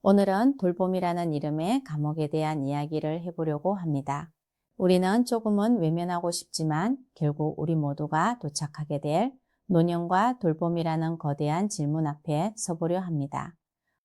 오늘은 돌봄이라는 이름의 감옥에 대한 이야기를 해보려고 합니다. 우리는 조금은 외면하고 싶지만 결국 우리 모두가 도착하게 될 노년과 돌봄이라는 거대한 질문 앞에 서보려 합니다.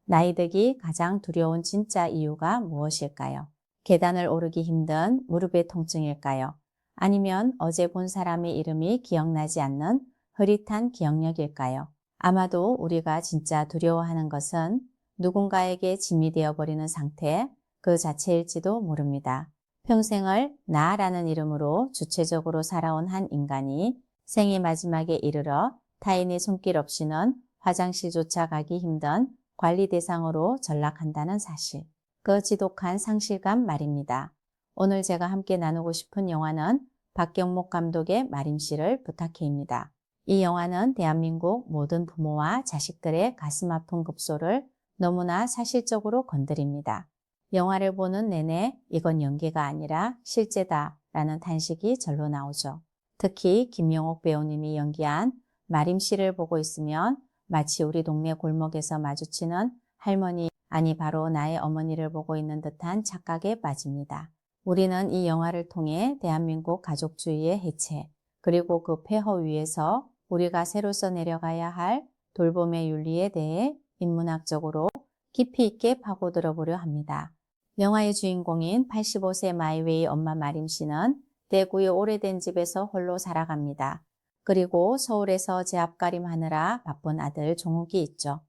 나이 들기 가장 두려운 진짜 이유가 무엇일까요? 계단을 오르기 힘든 무릎의 통증일까요? 아니면 어제 본 사람의 이름이 기억나지 않는 흐릿한 기억력일까요? 아마도 우리가 진짜 두려워하는 것은 누군가에게 짐이 되어버리는 상태 그 자체일지도 모릅니다. 평생을 나라는 이름으로 주체적으로 살아온 한 인간이 생의 마지막에 이르러 타인의 손길 없이는 화장실조차 가기 힘든 관리 대상으로 전락한다는 사실. 그 지독한 상실감 말입니다. 오늘 제가 함께 나누고 싶은 영화는 박경목 감독의 마림씨를 부탁해입니다. 이 영화는 대한민국 모든 부모와 자식들의 가슴 아픈 급소를 너무나 사실적으로 건드립니다. 영화를 보는 내내 이건 연기가 아니라 실제다 라는 탄식이 절로 나오죠. 특히 김영옥 배우님이 연기한 마림씨를 보고 있으면 마치 우리 동네 골목에서 마주치는 할머니, 아니 바로 나의 어머니를 보고 있는 듯한 착각에 빠집니다. 우리는 이 영화를 통해 대한민국 가족주의의 해체, 그리고 그 폐허 위에서 우리가 새로 써내려가야 할 돌봄의 윤리에 대해 인문학적으로 깊이 있게 파고들어 보려 합니다. 영화의 주인공인 85세 마이웨이 엄마 마림 씨는 대구의 오래된 집에서 홀로 살아갑니다. 그리고 서울에서 제앞가림하느라 바쁜 아들 종욱이 있죠.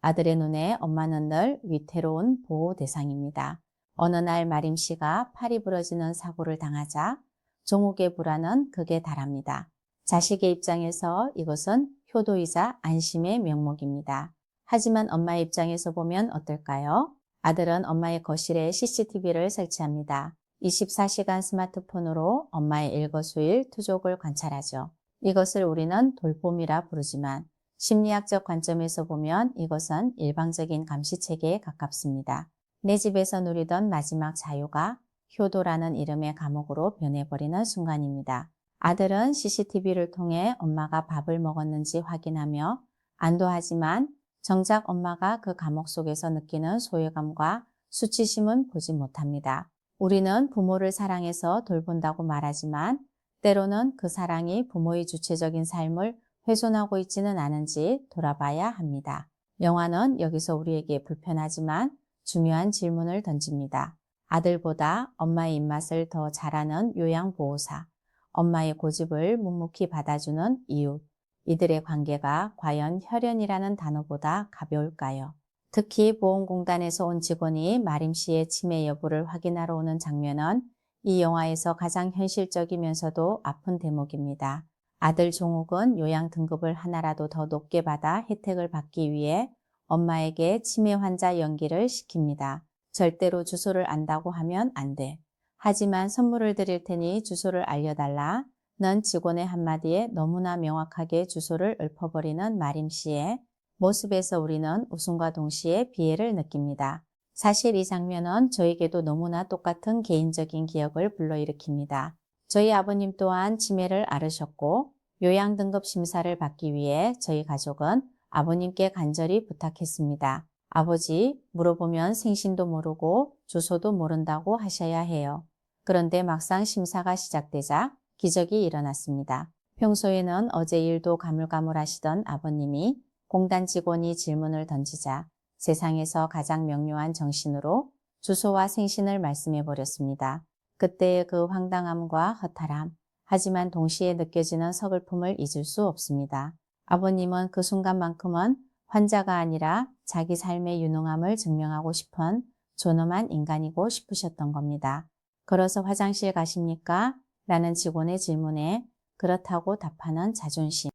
아들의 눈에 엄마는 늘 위태로운 보호 대상입니다. 어느 날 마림 씨가 팔이 부러지는 사고를 당하자 종욱의 불안은 극에 달합니다. 자식의 입장에서 이것은 효도이자 안심의 명목입니다. 하지만 엄마의 입장에서 보면 어떨까요? 아들은 엄마의 거실에 CCTV를 설치합니다. 24시간 스마트폰으로 엄마의 일거수일투족을 관찰하죠. 이것을 우리는 돌봄이라 부르지만 심리학적 관점에서 보면 이것은 일방적인 감시체계에 가깝습니다. 내 집에서 누리던 마지막 자유가 효도라는 이름의 감옥으로 변해버리는 순간입니다. 아들은 CCTV를 통해 엄마가 밥을 먹었는지 확인하며 안도하지만 정작 엄마가 그 감옥 속에서 느끼는 소외감과 수치심은 보지 못합니다. 우리는 부모를 사랑해서 돌본다고 말하지만 때로는 그 사랑이 부모의 주체적인 삶을 훼손하고 있지는 않은지 돌아봐야 합니다. 영화는 여기서 우리에게 불편하지만 중요한 질문을 던집니다. 아들보다 엄마의 입맛을 더 잘 아는 요양보호사, 엄마의 고집을 묵묵히 받아주는 이웃, 이들의 관계가 과연 혈연이라는 단어보다 가벼울까요? 특히 보험공단에서 온 직원이 마림 씨의 치매 여부를 확인하러 오는 장면은 이 영화에서 가장 현실적이면서도 아픈 대목입니다. 아들 종욱은 요양 등급을 하나라도 더 높게 받아 혜택을 받기 위해 엄마에게 치매 환자 연기를 시킵니다. 절대로 주소를 안다고 하면 안 돼. 하지만 선물을 드릴 테니 주소를 알려달라. 는 직원의 한마디에 너무나 명확하게 주소를 읊어버리는 마림 씨의 모습에서 우리는 웃음과 동시에 비애를 느낍니다. 사실 이 장면은 저에게도 너무나 똑같은 개인적인 기억을 불러일으킵니다. 저희 아버님 또한 치매를 앓으셨고 요양 등급 심사를 받기 위해 저희 가족은 아버님께 간절히 부탁했습니다. 아버지, 물어보면 생신도 모르고 주소도 모른다고 하셔야 해요. 그런데 막상 심사가 시작되자 기적이 일어났습니다. 평소에는 어제 일도 가물가물하시던 아버님이 공단 직원이 질문을 던지자 세상에서 가장 명료한 정신으로 주소와 생신을 말씀해 버렸습니다. 그때의 그 황당함과 허탈함, 하지만 동시에 느껴지는 서글픔을 잊을 수 없습니다. 아버님은 그 순간만큼은 환자가 아니라 자기 삶의 유능함을 증명하고 싶은 존엄한 인간이고 싶으셨던 겁니다. 걸어서 화장실 가십니까? 라는 직원의 질문에 그렇다고 답하는 자존심.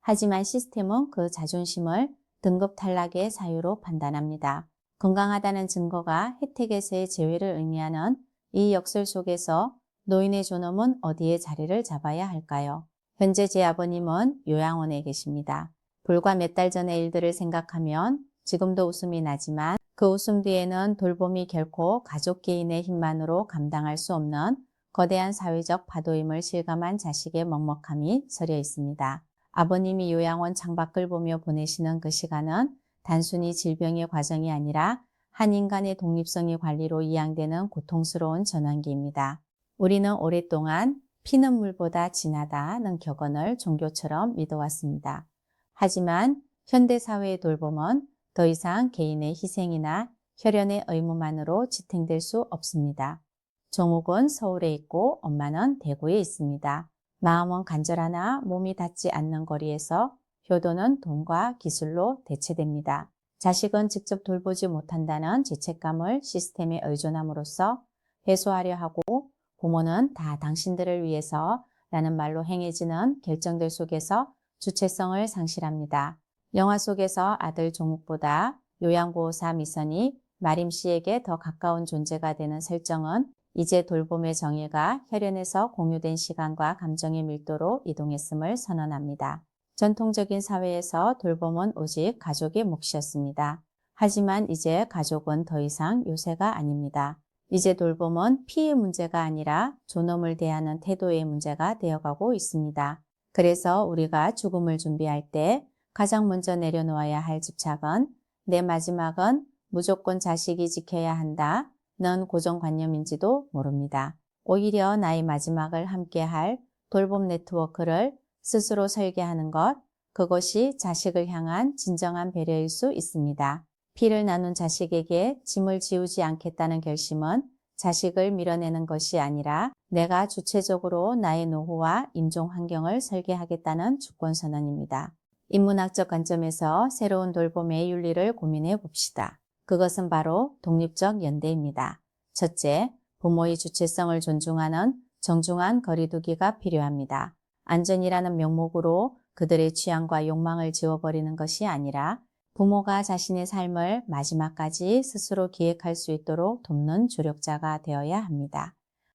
하지만 시스템은 그 자존심을 등급 탈락의 사유로 판단합니다. 건강하다는 증거가 혜택에서의 제외를 의미하는 이 역설 속에서 노인의 존엄은 어디에 자리를 잡아야 할까요? 현재 제 아버님은 요양원에 계십니다. 불과 몇 달 전의 일들을 생각하면 지금도 웃음이 나지만 그 웃음 뒤에는 돌봄이 결코 가족 개인의 힘만으로 감당할 수 없는 거대한 사회적 파도임을 실감한 자식의 먹먹함이 서려 있습니다. 아버님이 요양원 창밖을 보며 보내시는 그 시간은 단순히 질병의 과정이 아니라 한 인간의 독립성의 관리로 이양되는 고통스러운 전환기입니다. 우리는 오랫동안 피는 물보다 진하다는 격언을 종교처럼 믿어왔습니다. 하지만 현대사회의 돌봄은 더 이상 개인의 희생이나 혈연의 의무만으로 지탱될 수 없습니다. 종욱은 서울에 있고 엄마는 대구에 있습니다. 마음은 간절하나 몸이 닿지 않는 거리에서 효도는 돈과 기술로 대체됩니다. 자식은 직접 돌보지 못한다는 죄책감을 시스템에 의존함으로써 해소하려 하고 부모는 다 당신들을 위해서 라는 말로 행해지는 결정들 속에서 주체성을 상실합니다. 영화 속에서 아들 종욱보다 요양보호사 미선이 마림 씨에게 더 가까운 존재가 되는 설정은 이제 돌봄의 정의가 혈연에서 공유된 시간과 감정의 밀도로 이동했음을 선언합니다. 전통적인 사회에서 돌봄은 오직 가족의 몫이었습니다. 하지만 이제 가족은 더 이상 요새가 아닙니다. 이제 돌봄은 피의 문제가 아니라 존엄을 대하는 태도의 문제가 되어가고 있습니다. 그래서 우리가 죽음을 준비할 때 가장 먼저 내려놓아야 할 집착은 내 마지막은 무조건 자식이 지켜야 한다. 는 고정관념인지도 모릅니다. 오히려 나의 마지막을 함께할 돌봄 네트워크를 스스로 설계하는 것, 그것이 자식을 향한 진정한 배려일 수 있습니다. 피를 나눈 자식에게 짐을 지우지 않겠다는 결심은 자식을 밀어내는 것이 아니라 내가 주체적으로 나의 노후와 임종 환경을 설계하겠다는 주권선언입니다. 인문학적 관점에서 새로운 돌봄의 윤리를 고민해 봅시다. 그것은 바로 독립적 연대입니다. 첫째, 부모의 주체성을 존중하는 정중한 거리두기가 필요합니다. 안전이라는 명목으로 그들의 취향과 욕망을 지워버리는 것이 아니라 부모가 자신의 삶을 마지막까지 스스로 기획할 수 있도록 돕는 조력자가 되어야 합니다.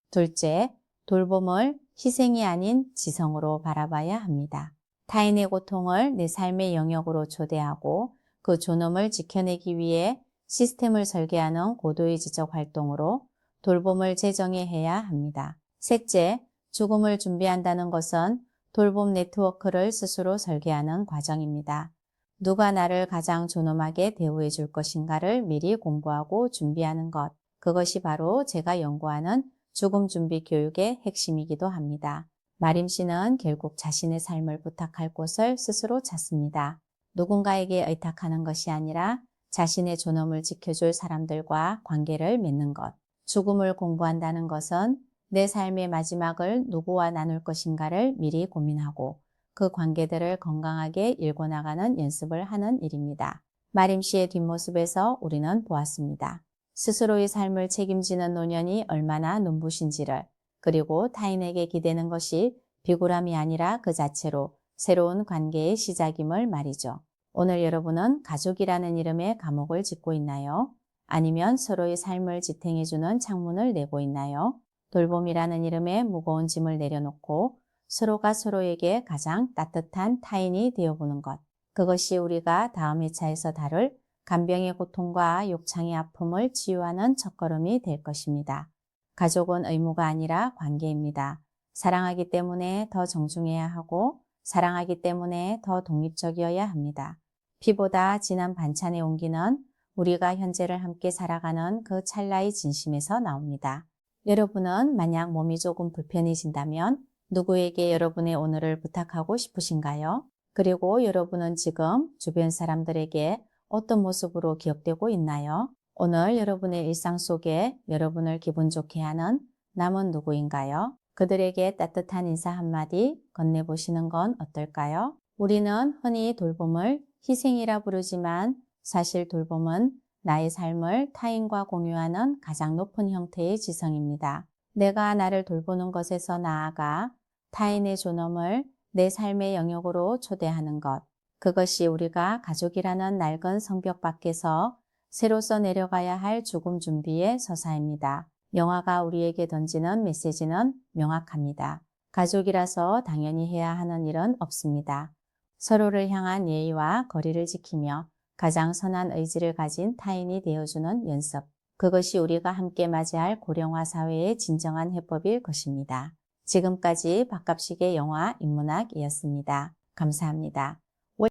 둘째, 돌봄을 희생이 아닌 지성으로 바라봐야 합니다. 타인의 고통을 내 삶의 영역으로 초대하고 그 존엄을 지켜내기 위해 시스템을 설계하는 고도의 지적 활동으로 돌봄을 재정의해야 합니다. 셋째, 죽음을 준비한다는 것은 돌봄 네트워크를 스스로 설계하는 과정입니다. 누가 나를 가장 존엄하게 대우해 줄 것인가를 미리 공부하고 준비하는 것. 그것이 바로 제가 연구하는 죽음 준비 교육의 핵심이기도 합니다. 마림 씨는 결국 자신의 삶을 부탁할 곳을 스스로 찾습니다. 누군가에게 의탁하는 것이 아니라 자신의 존엄을 지켜줄 사람들과 관계를 맺는 것. 죽음을 공부한다는 것은 내 삶의 마지막을 누구와 나눌 것인가를 미리 고민하고 그 관계들을 건강하게 일궈 나가는 연습을 하는 일입니다. 마림 씨의 뒷모습에서 우리는 보았습니다. 스스로의 삶을 책임지는 노년이 얼마나 눈부신지를, 그리고 타인에게 기대는 것이 비굴함이 아니라 그 자체로 새로운 관계의 시작임을 말이죠. 오늘 여러분은 가족이라는 이름의 감옥을 짓고 있나요? 아니면 서로의 삶을 지탱해주는 창문을 내고 있나요? 돌봄이라는 이름의 무거운 짐을 내려놓고 서로가 서로에게 가장 따뜻한 타인이 되어보는 것. 그것이 우리가 다음 회차에서 다룰 간병의 고통과 욕창의 아픔을 치유하는 첫걸음이 될 것입니다. 가족은 의무가 아니라 관계입니다. 사랑하기 때문에 더 정중해야 하고 사랑하기 때문에 더 독립적이어야 합니다. 피보다 진한 반찬의 온기는 우리가 현재를 함께 살아가는 그 찰나의 진심에서 나옵니다. 여러분은 만약 몸이 조금 불편해진다면 누구에게 여러분의 오늘을 부탁하고 싶으신가요? 그리고 여러분은 지금 주변 사람들에게 어떤 모습으로 기억되고 있나요? 오늘 여러분의 일상 속에 여러분을 기분 좋게 하는 남은 누구인가요? 그들에게 따뜻한 인사 한마디 건네보시는 건 어떨까요? 우리는 흔히 돌봄을 희생이라 부르지만 사실 돌봄은 나의 삶을 타인과 공유하는 가장 높은 형태의 지성입니다. 내가 나를 돌보는 것에서 나아가 타인의 존엄을 내 삶의 영역으로 초대하는 것. 그것이 우리가 가족이라는 낡은 성벽 밖에서 새로 써내려가야 할 죽음 준비의 서사입니다. 영화가 우리에게 던지는 메시지는 명확합니다. 가족이라서 당연히 해야 하는 일은 없습니다. 서로를 향한 예의와 거리를 지키며 가장 선한 의지를 가진 타인이 되어주는 연습. 그것이 우리가 함께 맞이할 고령화 사회의 진정한 해법일 것입니다. 지금까지 박갑식의 영화 인문학이었습니다. 감사합니다.